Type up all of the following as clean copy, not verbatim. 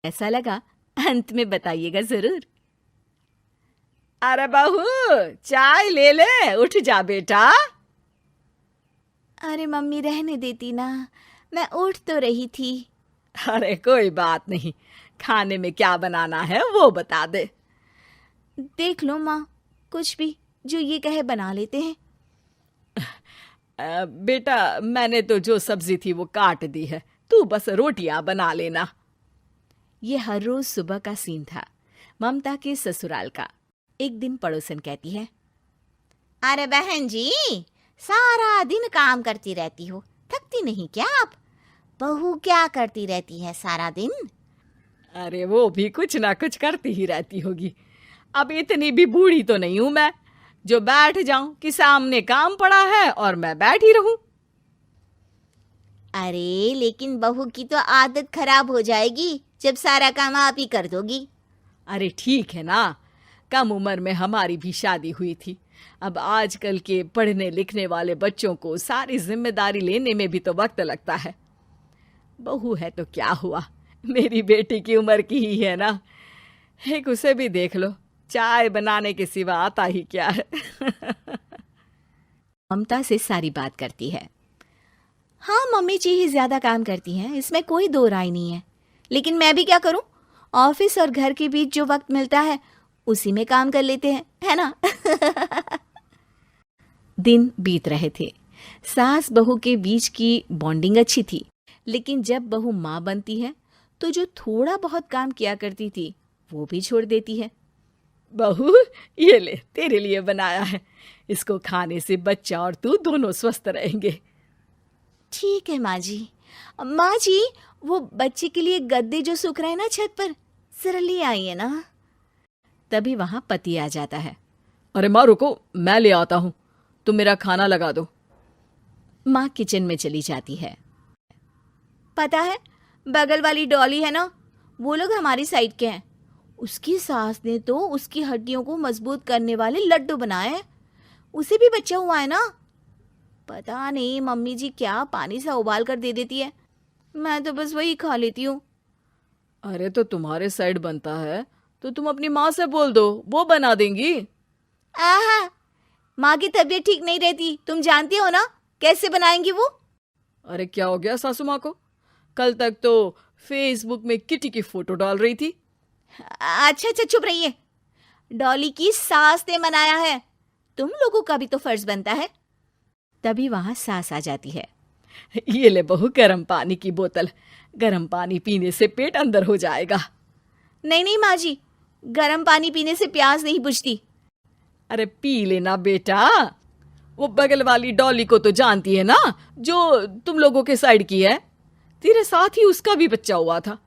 ऐसा लगा अंत में बताइएगा जरूर। अरे बहू, चाय ले ले, उठ जा बेटा। अरे मम्मी रहने देती ना, मैं उठ तो रही थी। अरे कोई बात नहीं, खाने में क्या बनाना है वो बता दे। देख लो माँ, कुछ भी जो ये कहे बना लेते हैं। बेटा, मैंने तो जो सब्जी थी वो काट दी है, तू बस रोटियां बना लेना। ये हर रोज सुबह का सीन था ममता के ससुराल का। एक दिन पड़ोसन कहती है, अरे बहन जी, सारा दिन काम करती रहती हो, थकती नहीं क्या आप? बहू क्या करती रहती है सारा दिन? अरे वो भी कुछ ना कुछ करती ही रहती होगी। अब इतनी भी बूढ़ी तो नहीं हूं मैं जो बैठ जाऊं कि सामने काम पड़ा है और मैं बैठी रहूं। अरे लेकिन बहू की तो आदत खराब हो जाएगी जब सारा काम आप ही कर दोगी। अरे ठीक है ना, कम उम्र में हमारी भी शादी हुई थी। अब आजकल के पढ़ने लिखने वाले बच्चों को सारी जिम्मेदारी लेने में भी तो वक्त लगता है। बहू है तो क्या हुआ, मेरी बेटी की उम्र की ही है ना। एक उसे भी देख लो, चाय बनाने के सिवा आता ही क्या है। ममता से सारी बात करती है। हाँ मम्मी जी ही ज्यादा काम करती हैं, इसमें कोई दो राय नहीं है। लेकिन मैं भी क्या करूं, ऑफिस और घर के बीच जो वक्त मिलता है उसी में काम कर लेते हैं, है ना। दिन बीत रहे थे। सास बहू के बीच की बॉन्डिंग अच्छी थी, लेकिन जब बहू माँ बनती है तो जो थोड़ा बहुत काम किया करती थी वो भी छोड़ देती है। बहू, ये ले, तेरे लिए बनाया है। इसको खाने से बच्चा और तू दोनों स्वस्थ रहेंगे। ठीक है माँ जी। माँ जी, वो बच्चे के लिए गद्दे जो सूख रहे हैं ना छत पर, जरा ले आइए ना। तभी वहां पति आ जाता है। अरे माँ रुको, मैं ले आता हूँ, तुम मेरा खाना लगा दो। माँ किचन में चली जाती है। पता है, बगल वाली डॉली है ना, वो लोग हमारी साइड के हैं। उसकी सास ने तो उसकी हड्डियों को मजबूत करने वाले लड्डू बनाए हैं। उसे भी बच्चा हुआ है ना। पता नहीं मम्मी जी क्या पानी सा उबाल कर दे देती है, मैं तो बस वही खा लेती हूँ। अरे तो तुम्हारे साइड बनता है तो तुम अपनी माँ से बोल दो, वो बना देंगी। आहा, माँ की तबीयत ठीक नहीं रहती, तुम जानती हो ना, कैसे बनाएंगी वो। अरे क्या हो गया सासू माँ को? कल तक तो फेसबुक में किटी की फोटो डाल रही थी। अच्छा अच्छा चुप रहिए। डॉली की सास ने मनाया है, तुम लोगों का भी तो फर्ज बनता है। तभी वहां सास आ जाती है। ये ले बहू, गर्म पानी की बोतल, गर्म पानी पीने से पेट अंदर हो जाएगा। नहीं नहीं माँ जी, गर्म पानी पीने से प्यास नहीं बुझती। अरे पी लेना बेटा। वो बगल वाली डॉली को तो जानती है ना, जो तुम लोगों के साइड की है। तेरे साथ ही उसका भी बच्चा हुआ था।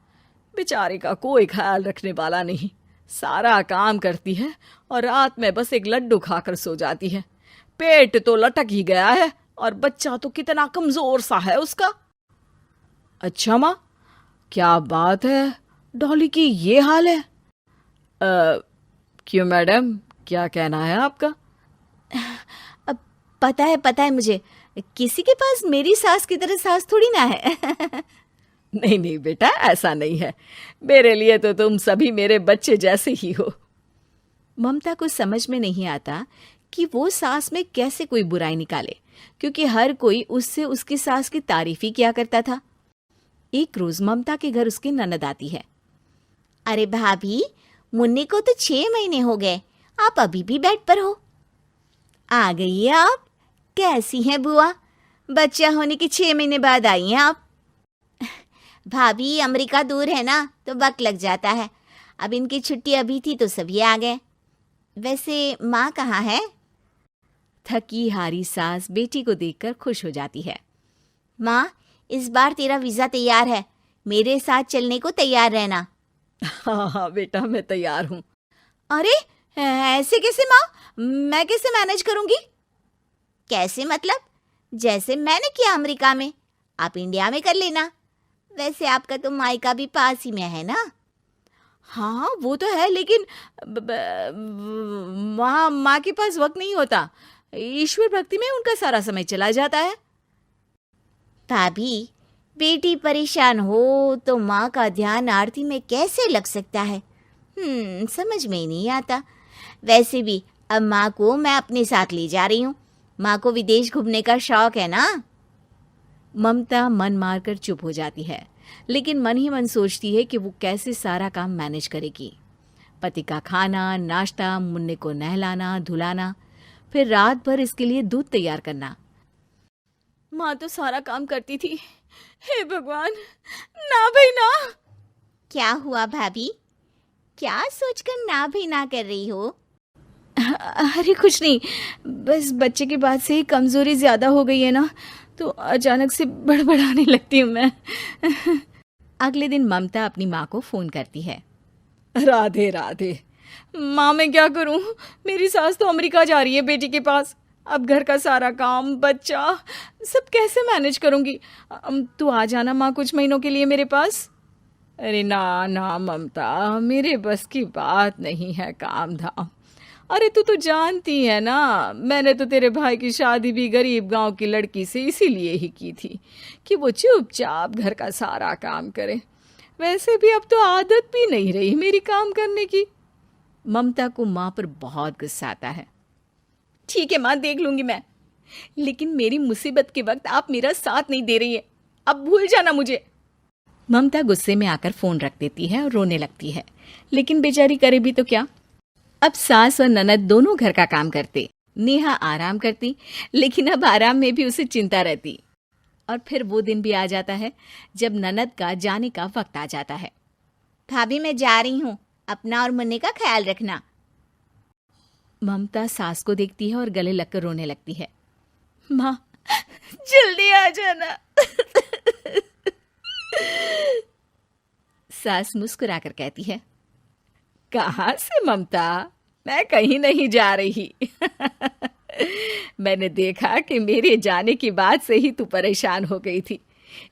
बेचारे का कोई ख्याल रखने वाला नहीं, सारा काम करती है और रात में बस एक लड्डू खाकर सो जाती है। पेट तो लटक ही गया है और बच्चा तो कितना कमजोर सा है उसका। अच्छा माँ, क्या बात है, डॉली की ये हाल है? क्यों मैडम, क्या कहना है आपका? अब पता है मुझे, किसी के पास मेरी सास की तरह सास थोड़ी ना है। नहीं नहीं बेटा, ऐसा नहीं है। मेरे लिए तो तुम सभी मेरे बच्चे जैसे ही हो। ममता को समझ में नहीं आता कि वो सास में कैसे कोई बुराई निकाले, क्योंकि हर कोई उससे उसकी सास की तारीफ ही किया करता था। एक रोज ममता के घर उसकी ननद आती है। अरे भाभी, मुन्नी को तो 6 महीने हो गए, आप अभी भी बेड पर हो। आ गई है आप? कैसी हैं बुआ, बच्चा होने के 6 महीने बाद आई हैं आप? भाभी, अमेरिका दूर है ना तो वक्त लग जाता है। अब इनकी छुट्टी अभी थी तो सभी आ गए। वैसे माँ कहाँ है? थकी हारी सास बेटी को देखकर खुश हो जाती है। माँ, इस बार तेरा वीजा तैयार है, मेरे साथ चलने को तैयार रहना। हाँ हाँ बेटा, मैं तैयार हूँ। अरे ऐसे कैसे माँ, मैं कैसे मैनेज करूंगी? कैसे मतलब? जैसे मैंने किया अमेरिका में, आप इंडिया में कर लेना। वैसे आपका तो मायका भी पास ही में है ना। हाँ वो तो है, लेकिन वहाँ माँ के पास वक्त नहीं होता। ईश्वर भक्ति में उनका सारा समय चला जाता है। भाभी, बेटी परेशान हो तो माँ का ध्यान आरती में कैसे लग सकता है? समझ में ही नहीं आता। वैसे भी अब माँ को मैं अपने साथ ले जा रही हूँ। माँ को विदेश घूमने का शौक है ना। ममता मन मारकर चुप हो जाती है, लेकिन मन ही मन सोचती है कि वो कैसे सारा काम मैनेज करेगी। पति का खाना, नाश्ता, मुन्ने को नहलाना, धुलाना, फिर रात भर इसके लिए दूध तैयार करना। माँ तो सारा काम करती थी। हे भगवान, ना भाई ना। क्या हुआ भाभी? क्या सोचकर ना भी ना कर रही हो? अरे कुछ नहीं, बस बच्चे के बाद से ही कमज़ोरी ज़्यादा हो गई है ना, तो अचानक से बड़बड़ाने लगती हूँ मैं। अगले दिन ममता अपनी माँ को फ़ोन करती है। राधे राधे। माँ मैं क्या करूँ, मेरी सास तो अमेरिका जा रही है बेटी के पास। अब घर का सारा काम, बच्चा, सब कैसे मैनेज करूँगी। तू आ जाना माँ कुछ महीनों के लिए मेरे पास। अरे ना ना ममता, मेरे बस की बात नहीं है काम धाम। अरे तू तो जानती है ना, मैंने तो तेरे भाई की शादी भी गरीब गांव की लड़की से इसीलिए ही की थी कि वो चुपचाप घर का सारा काम करे। वैसे भी अब तो आदत भी नहीं रही मेरी काम करने की। ममता को माँ पर बहुत गुस्सा आता है। ठीक है माँ, देख लूंगी मैं, लेकिन मेरी मुसीबत के वक्त आप मेरा साथ नहीं दे रही है, अब भूल जाना मुझे। ममता गुस्से में आकर फोन रख देती है और रोने लगती है, लेकिन बेचारी करे भी तो क्या। अब सास और ननद दोनों घर का काम करते, नेहा आराम करती, लेकिन अब आराम में भी उसे चिंता रहती। और फिर वो दिन भी आ जाता है जब ननद का जाने का वक्त आ जाता है। भाभी मैं जा रही हूँ, अपना और मुन्ने का ख्याल रखना। ममता सास को देखती है और गले लगकर रोने लगती है। माँ जल्दी आ जाना। सास मुस्कुराकर कहती है, कहाँ से ममता, मैं कहीं नहीं जा रही। मैंने देखा कि मेरे जाने की बात से ही तू परेशान हो गई थी,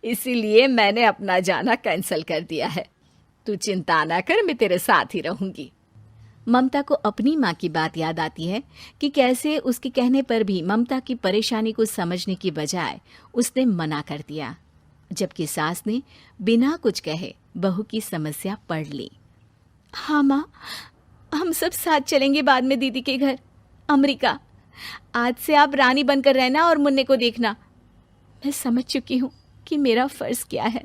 इसीलिए मैंने अपना जाना कैंसिल कर दिया है। तू चिंता ना कर, मैं तेरे साथ ही रहूंगी। ममता को अपनी माँ की बात याद आती है कि कैसे उसके कहने पर भी ममता की परेशानी को समझने की बजाय उसने मना कर दिया, जबकि सास ने बिना कुछ कहे बहू की समस्या पढ़ ली। हाँ माँ, हम सब साथ चलेंगे बाद में दीदी के घर अमेरिका। आज से आप रानी बनकर रहना और मुन्ने को देखना। मैं समझ चुकी हूँ कि मेरा फर्ज क्या है।